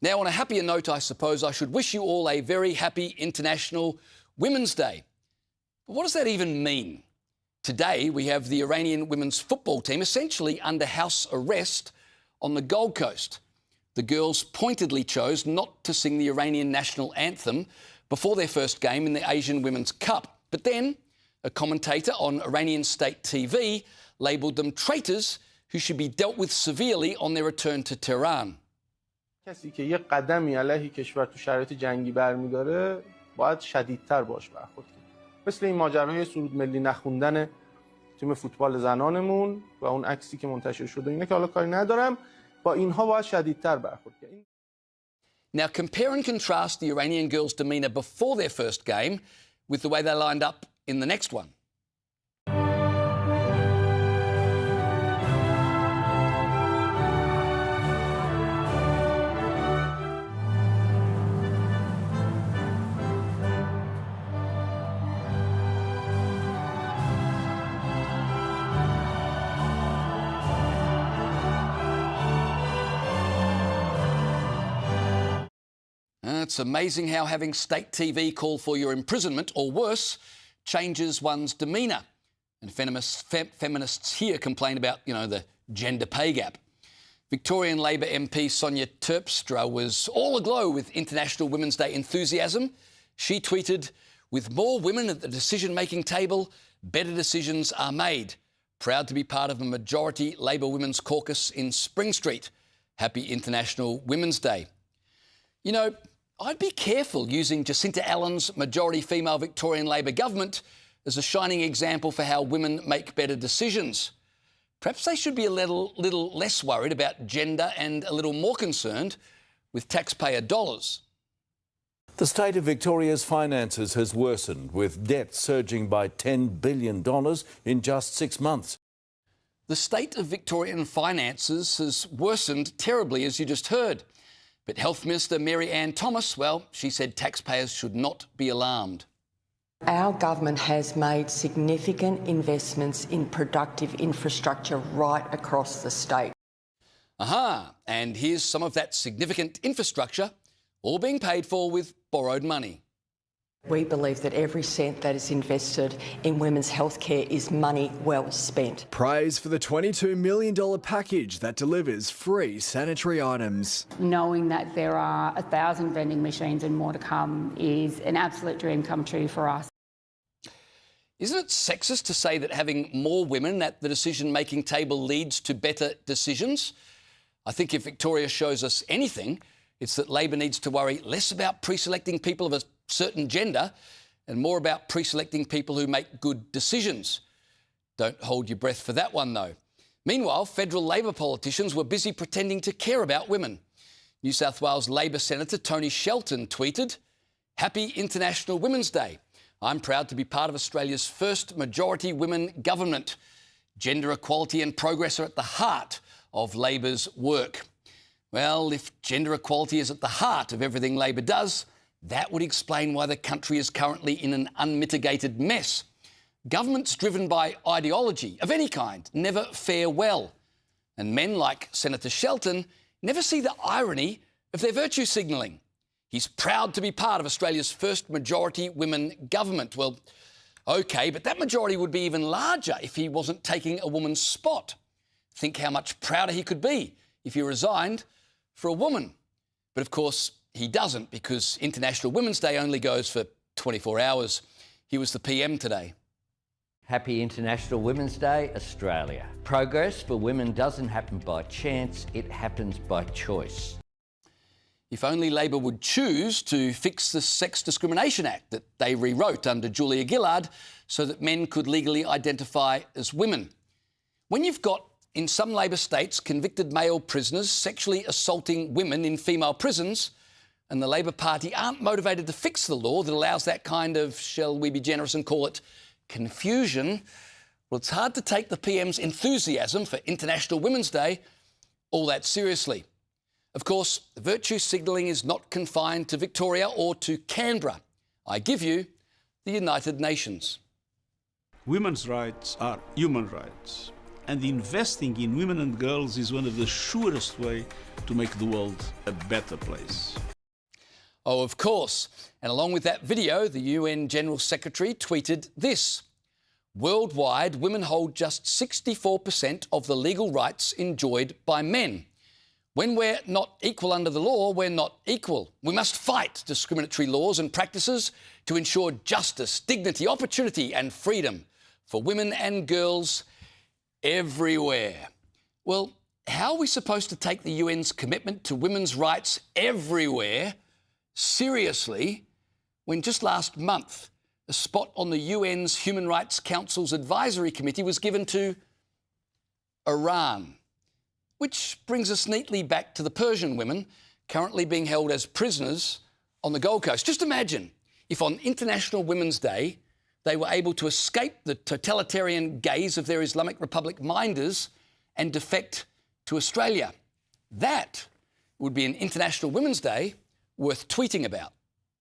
Now, on a happier note, I suppose I should wish you all a very happy International Women's Day. But what does that even mean? Today, we have the Iranian women's football team essentially under house arrest on the Gold Coast. The girls pointedly chose not to sing the Iranian national anthem before their first game in the Asian Women's Cup. But then, a commentator on Iranian state TV labelled them traitors who should be dealt with severely on their return to Tehran. کسی که یک قدمی علیه کشور تو شرایط جنگی برمی‌داره باید شدیدتر باش برخورد کنه. مثل این ماجرای سرود ملی نخوندن تیم فوتبال زنانمون و اون عکسی که منتشر شده اینا که حالا کاری ندارم با اینها باید شدیدتر برخورد کنه. Now compare and contrast the Iranian girls' demeanour before their first game with the way they lined up in the next one. It's amazing how having state TV call for your imprisonment, or worse, changes one's demeanour. And feminists here complain about, the gender pay gap. Victorian Labor MP Sonia Terpstra was all aglow with International Women's Day enthusiasm. She tweeted, "With more women at the decision-making table, better decisions are made. Proud to be part of a majority Labor Women's Caucus in Spring Street. Happy International Women's Day." I'd be careful using Jacinta Allen's majority female Victorian Labor government as a shining example for how women make better decisions. Perhaps they should be a little less worried about gender and a little more concerned with taxpayer dollars. The state of Victoria's finances has worsened, with debt surging by $10 billion in just 6 months. The state of Victorian finances has worsened terribly, as you just heard. But Health Minister Mary Ann Thomas, she said taxpayers should not be alarmed. Our government has made significant investments in productive infrastructure right across the state. And here's some of that significant infrastructure, all being paid for with borrowed money. We believe that every cent that is invested in women's healthcare is money well spent. Praise for the $22 million package that delivers free sanitary items. Knowing that there are 1,000 vending machines and more to come is an absolute dream come true for us. Isn't it sexist to say that having more women at the decision-making table leads to better decisions? I think if Victoria shows us anything, it's that Labor needs to worry less about pre-selecting people of a certain gender and more about pre-selecting people who make good decisions. Don't hold your breath for that one, though. Meanwhile, federal Labor politicians were busy pretending to care about women. New South Wales Labor Senator Tony Shelton tweeted, "Happy International Women's Day. I'm proud to be part of Australia's first majority women government. Gender equality and progress are at the heart of Labor's work." Well, if gender equality is at the heart of everything Labor does, that would explain why the country is currently in an unmitigated mess. Governments driven by ideology of any kind never fare well. And men like Senator Shelton never see the irony of their virtue signalling. He's proud to be part of Australia's first majority women government. Well, OK, but that majority would be even larger if he wasn't taking a woman's spot. Think how much prouder he could be if he resigned for a woman. But of course, he doesn't, because International Women's Day only goes for 24 hours. He was the PM today. Happy International Women's Day, Australia. Progress for women doesn't happen by chance, it happens by choice. If only Labor would choose to fix the Sex Discrimination Act that they rewrote under Julia Gillard so that men could legally identify as women. When you've got, in some Labor states, convicted male prisoners sexually assaulting women in female prisons, and the Labor Party aren't motivated to fix the law that allows that kind of, shall we be generous and call it, confusion, well, it's hard to take the PM's enthusiasm for International Women's Day all that seriously. Of course, virtue signalling is not confined to Victoria or to Canberra. I give you the United Nations. Women's rights are human rights. And investing in women and girls is one of the surest way to make the world a better place. Oh, of course. And along with that video, the UN General Secretary tweeted this. Worldwide, women hold just 64% of the legal rights enjoyed by men. When we're not equal under the law, we're not equal. We must fight discriminatory laws and practices to ensure justice, dignity, opportunity and freedom for women and girls everywhere. Well, how are we supposed to take the UN's commitment to women's rights everywhere seriously when just last month a spot on the UN's Human Rights Council's Advisory Committee was given to Iran? Which brings us neatly back to the Persian women currently being held as prisoners on the Gold Coast. Just imagine if on International Women's Day they were able to escape the totalitarian gaze of their Islamic Republic minders and defect to Australia. That would be an International Women's Day worth tweeting about.